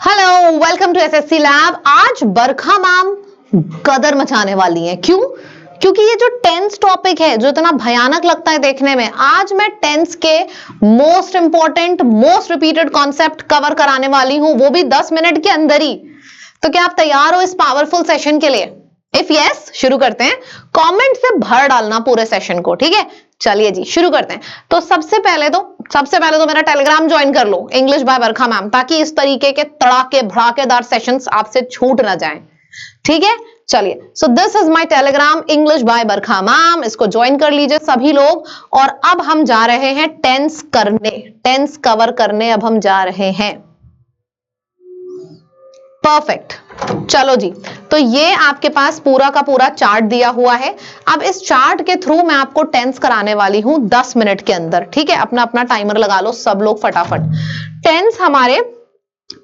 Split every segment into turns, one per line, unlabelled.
Hello, welcome to SSC lab. आज Barkha ma'am कदर मचाने वाली हैं। क्यों? क्योंकि ये जो टेंस टॉपिक है, जो इतना भयानक लगता है देखने में, आज मैं टेंस के most important, most repeated concept cover कराने वाली हूं, वो भी 10 मिनट के अंदर ही। तो क्या आप तैयार हो इस पावरफुल सेशन के लिए? इफ यस, शुरू करते हैं। कमेंट से भर डालना पूरे सेशन को, ठीक है? चलिए जी, शुरू करते हैं। तो सबसे पहले तो मेरा टेलीग्राम ज्वाइन कर लो, इंग्लिश बाय बरखा मैम, ताकि इस तरीके के तड़ाके भड़ाकेदार सेशंस आपसे छूट ना जाएं, ठीक है? चलिए, so this is my Telegram, English by Barkha ma'am. इसको ज्वाइन कर लीजिए सभी लोग। और अब हम जा रहे हैं टेंस करने, टेंस कवर करने अब हम जा रहे हैं। परफेक्ट, चलो जी। तो ये आपके पास पूरा का पूरा चार्ट दिया हुआ है। अब इस चार्ट के थ्रू मैं आपको टेंस कराने वाली हूं 10 मिनट के अंदर, ठीक है? अपना अपना टाइमर लगा लो सब लोग फटाफट। टेंस हमारे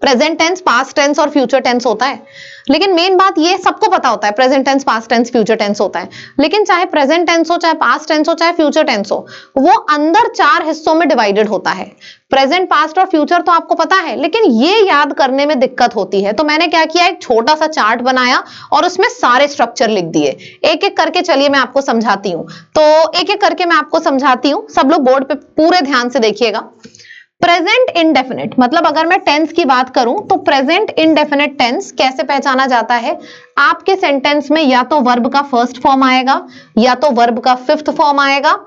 प्रेजेंट टेंस, पास्ट टेंस और फ्यूचर टेंस होता है। लेकिन मेन बात ये सबको पता होता है, present tense, past tense, future tense होता है। लेकिन चाहे प्रेजेंट टेंस हो, चाहे पास्ट टेंस हो, चाहे फ्यूचर टेंस हो, वो अंदर 4 हिस्सों में डिवाइडेड होता है। प्रेजेंट, पास्ट और फ्यूचर तो आपको पता है, लेकिन ये याद करने में दिक्कत होती है। तो मैंने क्या किया, एक छोटा सा चार्ट बनाया और उसमें सारे स्ट्रक्चर लिख दिए। एक एक करके चलिए मैं आपको समझाती हूं। तो एक एक करके मैं आपको समझाती हूं, सब लोग बोर्ड पे पूरे ध्यान से देखिएगा। प्रेजेंट इंडेफिनिट मतलब अगर मैं टेंस की बात करूं तो प्रेजेंट इंडेफिनिट टेंस कैसे पहचाना जाता है? आपके सेंटेंस में या तो वर्ब का फर्स्ट फॉर्म आएगा, या तो वर्ब का फिफ्थ फॉर्म आएगा,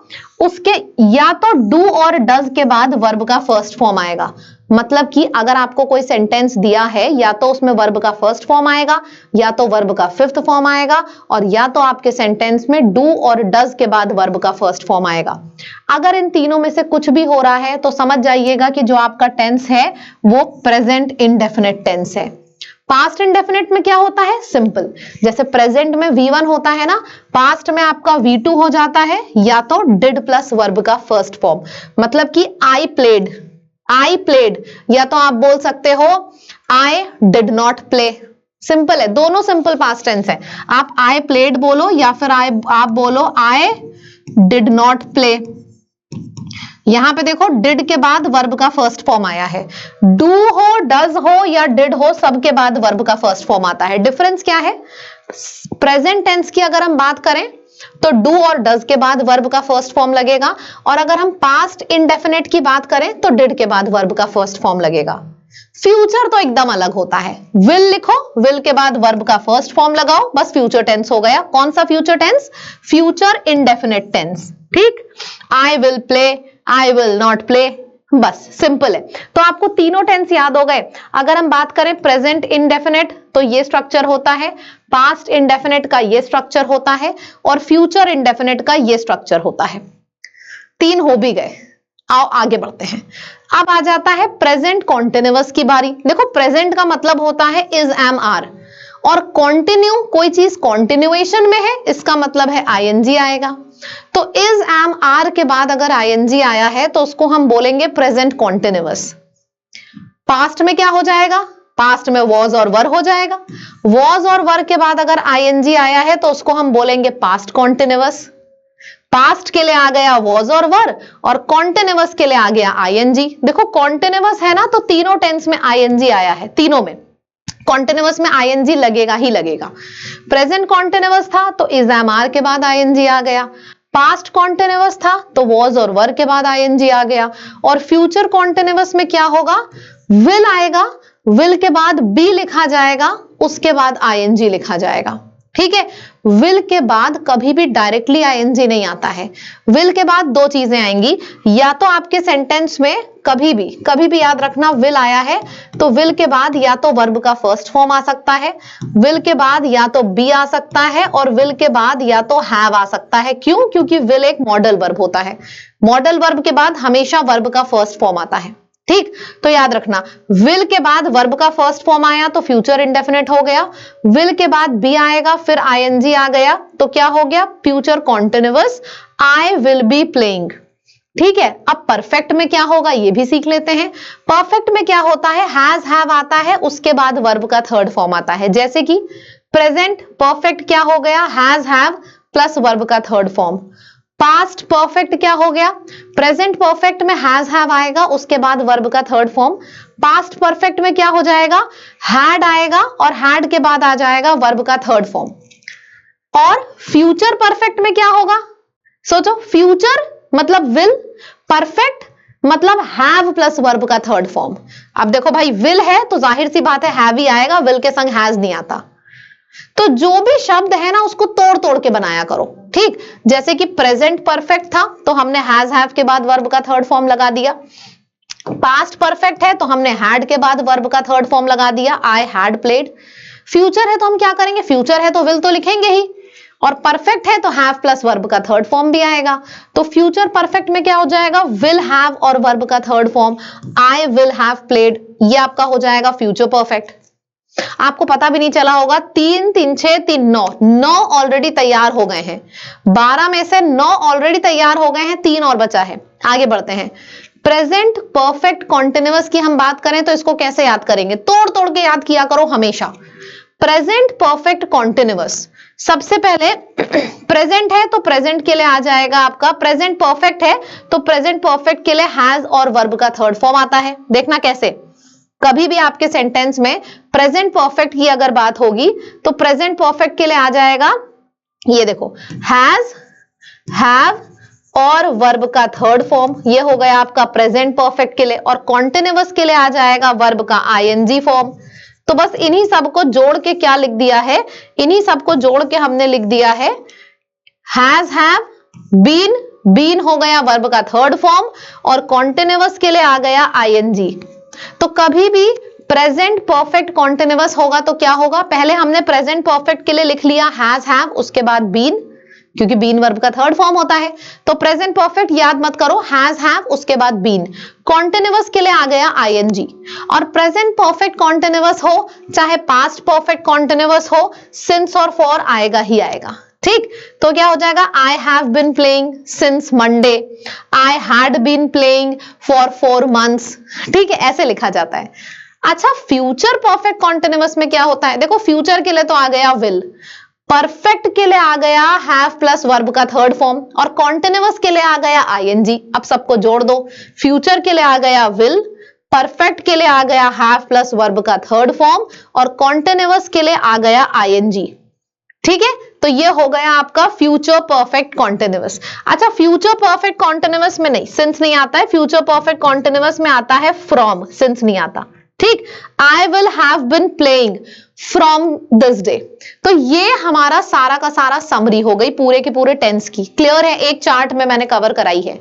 उसके या तो डू और डज के बाद वर्ब का फर्स्ट फॉर्म आएगा। मतलब कि अगर आपको कोई सेंटेंस दिया है, या तो उसमें वर्ब का फर्स्ट फॉर्म आएगा, या तो वर्ब का फिफ्थ फॉर्म आएगा, और या तो आपके सेंटेंस में डू और डज के बाद वर्ब का फर्स्ट फॉर्म आएगा। अगर इन तीनों में से कुछ भी हो रहा है तो समझ जाइएगा कि जो आपका टेंस है वो प्रेजेंट इंडेफिनिट टेंस है। पास्ट इंडेफिनिट में क्या होता है? सिंपल, जैसे प्रेजेंट में V1 होता है ना, पास्ट में आपका V2 हो जाता है, या तो डिड प्लस वर्ब का फर्स्ट फॉर्म। मतलब कि आई प्लेड, या तो आप बोल सकते हो I did not play. Simple है, दोनों सिंपल पास्ट टेंस है। आप आई प्लेड बोलो या फिर आप बोलो आई डिड नॉट प्ले। यहां पे देखो, डिड के बाद वर्ब का फर्स्ट फॉर्म आया है। डू हो, डज हो या डिड हो, सबके बाद वर्ब का फर्स्ट फॉर्म आता है। डिफरेंस क्या है? प्रेजेंट टेंस की अगर हम बात करें तो डू और डज के बाद वर्ब का फर्स्ट फॉर्म लगेगा, और अगर हम पास्ट इंडेफिनिट की बात करें तो डिड के बाद वर्ब का फर्स्ट फॉर्म लगेगा। फ्यूचर तो एकदम अलग होता है। विल लिखो, विल के बाद वर्ब का फर्स्ट फॉर्म लगाओ, बस फ्यूचर टेंस हो गया। कौन सा future tense? Future indefinite tense, ठीक? I will play, I will not play, बस सिंपल है। तो आपको तीनों टेंस याद हो गए। अगर हम बात करें प्रेजेंट इंडेफिनिट तो ये स्ट्रक्चर होता है, पास्ट इंडेफिनिट का ये स्ट्रक्चर होता है, और फ्यूचर इंडेफिनिट का ये स्ट्रक्चर होता है। 3 हो भी गए। आओ आगे बढ़ते हैं। अब आ जाता है प्रेजेंट कॉन्टिन्यूअस की बारी। देखो, प्रेजेंट का मतलब होता है इज, एम, आर, और कॉन्टिन्यू, कोई चीज कॉन्टिन्यूएशन में है, इसका मतलब है आईएनजी आएगा। तो इज, एम, आर के बाद अगर आईएनजी आया है तो उसको हम बोलेंगे प्रेजेंट कॉन्टिन्यूअस। पास्ट में क्या हो जाएगा? पास्ट में वॉज और वर हो जाएगा। वॉज और वर के बाद अगर आईएनजी आया है तो उसको हम बोलेंगे पास्ट कॉन्टिन्यूअस। पास्ट के लिए आ गया वॉज और वर, और कॉन्टिन्यूअस के लिए आ गया आईएनजी। देखो, कॉन्टिन्यूअस है ना, तो तीनों टेंस में आईएनजी आया है। तीनों में कॉन्टिन्यूअस में आईएनजी लगेगा ही लगेगा। प्रेजेंट कॉन्टिन्यूअस था तो इज, एम, आर के बाद आईएनजी आ गया। पास्ट कॉन्टिन्यूअस था तो वॉज और वर के बाद आईएनजी आ गया। और फ्यूचर कॉन्टिन्यूअस में क्या होगा? विल आएगा, विल के बाद बी लिखा जाएगा, उसके बाद आईएनजी लिखा जाएगा, ठीक है? विल के बाद कभी भी डायरेक्टली आईएनजी नहीं आता है। विल के बाद 2 चीजें आएंगी, या तो आपके सेंटेंस में कभी भी याद रखना, विल आया है तो विल के बाद या तो वर्ब का फर्स्ट फॉर्म आ सकता है, विल के बाद या तो बी आ सकता है, और विल के बाद या तो हैव आ सकता है। क्यों? क्योंकि विल एक मॉडल वर्ब होता है। मॉडल वर्ब के बाद हमेशा वर्ब का फर्स्ट फॉर्म आता है, ठीक? तो याद रखना, विल के बाद वर्ब का फर्स्ट फॉर्म आया तो फ्यूचर इंडेफिनिट हो गया। विल के बाद बी आएगा, फिर आईएनजी आ गया, तो क्या हो गया? Future continuous, I will be playing, ठीक है? अब परफेक्ट में क्या होगा ये भी सीख लेते हैं। परफेक्ट में क्या होता है? हैज, हैव आता है, उसके बाद वर्ब का थर्ड फॉर्म आता है। जैसे कि प्रेजेंट परफेक्ट क्या हो गया? हैज, हैव प्लस वर्ब का थर्ड फॉर्म। पास्ट परफेक्ट क्या हो गया, प्रेजेंट परफेक्ट में हैज हैव आएगा, उसके बाद वर्ब का थर्ड फॉर्म। पास्ट परफेक्ट में क्या हो जाएगा, हैड आएगा और हैड के बाद आ जाएगा वर्ब का थर्ड फॉर्म। और फ्यूचर परफेक्ट में क्या होगा, सोचो, फ्यूचर मतलब विल, परफेक्ट मतलब हैव प्लस वर्ब का थर्ड फॉर्म। अब देखो भाई, विल है तो जाहिर सी बात है हैव ही आएगा, विल के संग हैज नहीं आता। तो जो भी शब्द है ना उसको तोड़ तोड़ के बनाया करो, ठीक। जैसे कि प्रेजेंट परफेक्ट था तो हमने हैज हैव के बाद वर्ब का थर्ड फॉर्म लगा दिया। पास्ट परफेक्ट है तो हमने हैड के बाद वर्ब का थर्ड फॉर्म लगा दिया, आई हैड प्लेड। फ्यूचर है तो हम क्या करेंगे, फ्यूचर है तो विल तो लिखेंगे ही, और परफेक्ट है तो हैव प्लस वर्ब का थर्ड फॉर्म भी आएगा। तो फ्यूचर परफेक्ट में क्या हो जाएगा, विल हैव और वर्ब का third form, I will have played, ये आपका हो जाएगा फ्यूचर परफेक्ट। आपको पता भी नहीं चला होगा, 3 3 6 3 9, 9 ऑलरेडी तैयार हो गए हैं। 12 में से 9 ऑलरेडी तैयार हो गए हैं, 3 और बचा है। आगे बढ़ते हैं। प्रेजेंट परफेक्ट कॉन्टिन्यूअस की हम बात करें तो इसको कैसे याद करेंगे, तोड़ तोड़ के याद किया करो हमेशा। प्रेजेंट परफेक्ट कॉन्टिन्यूअस, सबसे पहले प्रेजेंट है तो प्रेजेंट के लिए आ जाएगा आपका, प्रेजेंट परफेक्ट है तो प्रेजेंट परफेक्ट के लिए हैज और वर्ब का थर्ड फॉर्म आता है। देखना कैसे, कभी भी आपके सेंटेंस में प्रेजेंट परफेक्ट की अगर बात होगी तो प्रेजेंट परफेक्ट के लिए आ जाएगा, ये देखो, हैज, हैव और वर्ब का थर्ड फॉर्म, ये हो गया आपका प्रेजेंट परफेक्ट के लिए। और कॉन्टिन्यूअस के लिए आ जाएगा वर्ब का आईएनजी फॉर्म। तो बस इन्हीं सबको जोड़ के क्या लिख दिया है, इन्हीं सबको जोड़ के हमने लिख दिया है हैज हैव बीन, बीन हो गया वर्ब का थर्ड फॉर्म, और कॉन्टिन्यूअस के लिए आ गया आईएनजी। तो कभी भी प्रेजेंट परफेक्ट कॉन्टिन्यूअस होगा तो क्या होगा, पहले हमने प्रेजेंट परफेक्ट के लिए लिख लिया हैज हैव, उसके बाद बीन, क्योंकि बीन वर्ब का थर्ड फॉर्म होता है। तो प्रेजेंट परफेक्ट याद मत करो, हैज हैव उसके बाद बीन। कॉन्टिन्यूअस के लिए आ गया आईएनजी। और प्रेजेंट परफेक्ट कॉन्टिन्यूअस हो चाहे पास्ट परफेक्ट कॉन्टिन्यूअस हो, सिंस और फॉर आएगा ही आएगा, ठीक। तो क्या हो जाएगा, I have been playing since Monday, I had been playing for 4 months, ठीक है, ऐसे लिखा जाता है। अच्छा, फ्यूचर परफेक्ट कॉन्टिन्यूअस में क्या होता है, देखो फ्यूचर के लिए तो आ गया विल, परफेक्ट के लिए आ गया हैव प्लस वर्ब का थर्ड फॉर्म, और कॉन्टिन्यूअस के लिए आ गया आईएनजी। अब सबको जोड़ दो, फ्यूचर के लिए आ गया विल, परफेक्ट के लिए आ गया हैव प्लस वर्ब का थर्ड फॉर्म, और कॉन्टिन्यूअस के लिए आ गया आईएनजी, ठीक है। तो ये हो गया आपका फ्यूचर परफेक्ट कॉन्टिन्यूअस। अच्छा, फ्यूचर परफेक्ट कॉन्टिन्यूअस में नहीं, सिंस नहीं आता है, फ्यूचर परफेक्ट कॉन्टिन्यूअस में आता है फ्रॉम, सिंस नहीं आता, ठीक। I will have been playing from this day. तो ये हमारा सारा का सारा समरी हो गई पूरे के पूरे टेंस की। क्लियर है, एक चार्ट में मैंने कवर कराई है।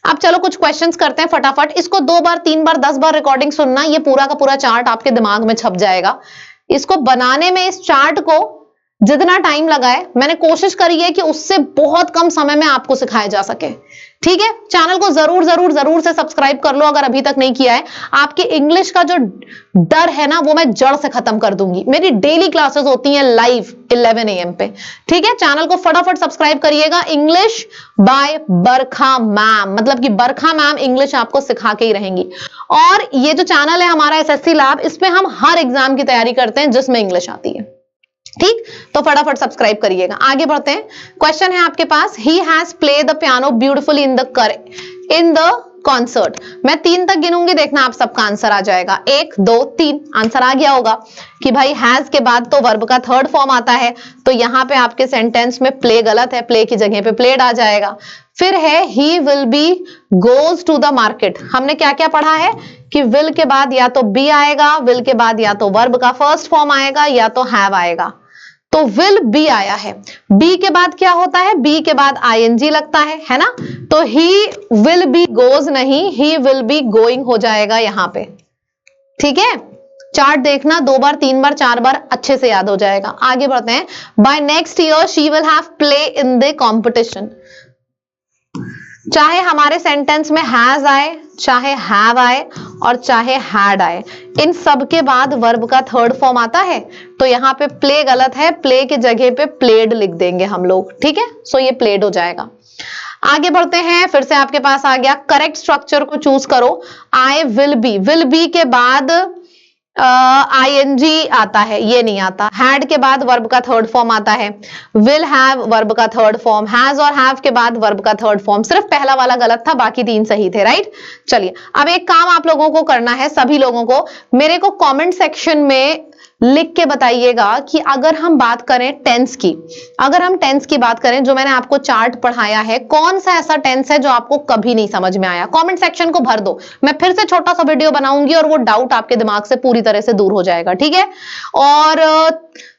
अब चलो कुछ क्वेश्चंस करते हैं फटाफट। इसको 2 बार 3 बार 10 बार रिकॉर्डिंग सुनना, ये पूरा का पूरा चार्ट आपके दिमाग में छप जाएगा। इसको बनाने में, इस चार्ट को जितना टाइम लगा है, मैंने कोशिश करी है कि उससे बहुत कम समय में आपको सिखाया जा सके, ठीक है। चैनल को जरूर जरूर जरूर से सब्सक्राइब कर लो अगर अभी तक नहीं किया है। आपकी इंग्लिश का जो डर है ना, वो मैं जड़ से खत्म कर दूंगी। मेरी डेली क्लासेस होती हैं लाइव 11 AM पे, ठीक है। चैनल को फटाफट सब्सक्राइब करिएगा। इंग्लिश बाय बरखा मैम, मतलब कि बरखा मैम इंग्लिश आपको सिखा के ही रहेंगी। और ये जो चैनल है हमारा एसएससी लैब, इसमें हम हर एग्जाम की तैयारी करते हैं जिसमें इंग्लिश आती है, ठीक। तो फटाफट सब्सक्राइब करिएगा। आगे बढ़ते हैं। क्वेश्चन है आपके पास, he has play the piano beautifully in the concert. मैं 3 तक गिनूंगी, देखना आप सबका आंसर आ जाएगा। 1 2 3, आंसर आ गया होगा कि भाई हैज के बाद तो वर्ब का थर्ड फॉर्म आता है, तो यहां पे आपके सेंटेंस में प्ले गलत है, प्ले की जगह पे प्लेड आ जाएगा। फिर है he will be goes to the market. हमने क्या क्या पढ़ा है कि विल के बाद या तो बी आएगा, विल के बाद या तो वर्ब का फर्स्ट फॉर्म आएगा या तो हैव आएगा। तो विल बी आया है, बी के बाद क्या होता है, बी के बाद आईएनजी लगता है ना। तो ही विल बी गोज नहीं, ही विल बी गोइंग हो जाएगा यहां पे, ठीक है। चार्ट देखना 2 बार 3 बार 4 बार, अच्छे से याद हो जाएगा। आगे बढ़ते हैं। By next year she will have play in the competition. चाहे हमारे सेंटेंस में हैज आए, चाहे हैव आए और चाहे हैड आए, इन सब के बाद वर्ब का थर्ड फॉर्म आता है। तो यहां पे प्ले गलत है, प्ले के जगह पे प्लेड लिख देंगे हम लोग, ठीक है। सो ये प्लेड हो जाएगा। आगे बढ़ते हैं। फिर से आपके पास आ गया, करेक्ट स्ट्रक्चर को चूज करो। आई विल बी के बाद आईएनजी आता है, ये नहीं आता। हैड के बाद वर्ब का थर्ड फॉर्म आता है, विल हैव वर्ब का थर्ड फॉर्म, हैज और हैव के बाद वर्ब का थर्ड फॉर्म। सिर्फ पहला वाला गलत था, बाकी 3 सही थे, राइट। चलिए अब एक काम आप लोगों को करना है, सभी लोगों को मेरे को कमेंट सेक्शन में लिख के बताइएगा कि अगर हम बात करें टेंस की, अगर हम टेंस की बात करें, जो मैंने आपको चार्ट पढ़ाया है, कौन सा ऐसा टेंस है जो आपको कभी नहीं समझ में आया। कमेंट सेक्शन को भर दो, मैं फिर से छोटा सा वीडियो बनाऊंगी और वो डाउट आपके दिमाग से पूरी तरह से दूर हो जाएगा, ठीक है। और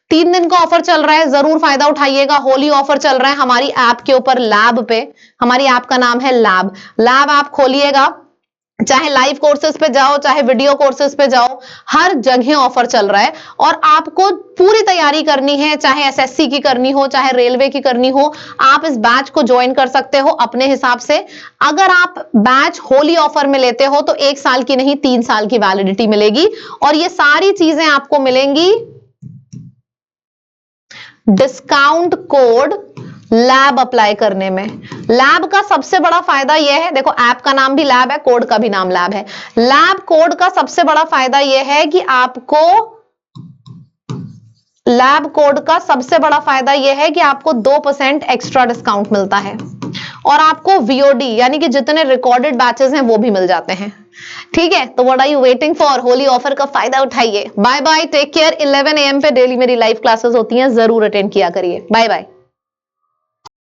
3 दिन का ऑफर चल रहा है, जरूर फायदा उठाइएगा। होली ऑफर चल रहा है हमारी ऐप के ऊपर, लैब पे। हमारी ऐप का नाम है लैब। लैब आप खोलिएगा, चाहे लाइव कोर्सेज पे जाओ, चाहे वीडियो कोर्सेज पे जाओ, हर जगह ऑफर चल रहा है। और आपको पूरी तैयारी करनी है, चाहे एसएससी की करनी हो, चाहे रेलवे की करनी हो, आप इस बैच को ज्वाइन कर सकते हो अपने हिसाब से। अगर आप बैच होली ऑफर में लेते हो तो 1 साल की नहीं 3 साल की वैलिडिटी मिलेगी, और ये सारी चीजें आपको मिलेंगी डिस्काउंट कोड लैब अप्लाई करने में। लैब का सबसे बड़ा फायदा यह है, देखो ऐप का नाम भी लैब है, कोड का भी नाम लैब है। लैब कोड का सबसे बड़ा फायदा यह है कि आपको, लैब कोड का सबसे बड़ा फायदा यह है कि आपको 2% एक्स्ट्रा डिस्काउंट मिलता है, और आपको वीओडी यानी कि जितने रिकॉर्डेड बैचेस हैं वो भी मिल जाते हैं, ठीक है। तो what are you waiting for? Holi offer का फायदा उठाइए। Bye bye, take care. 11 AM पे डेली मेरी लाइव क्लासेस होती हैं, जरूर अटेंड किया करिए। Bye bye.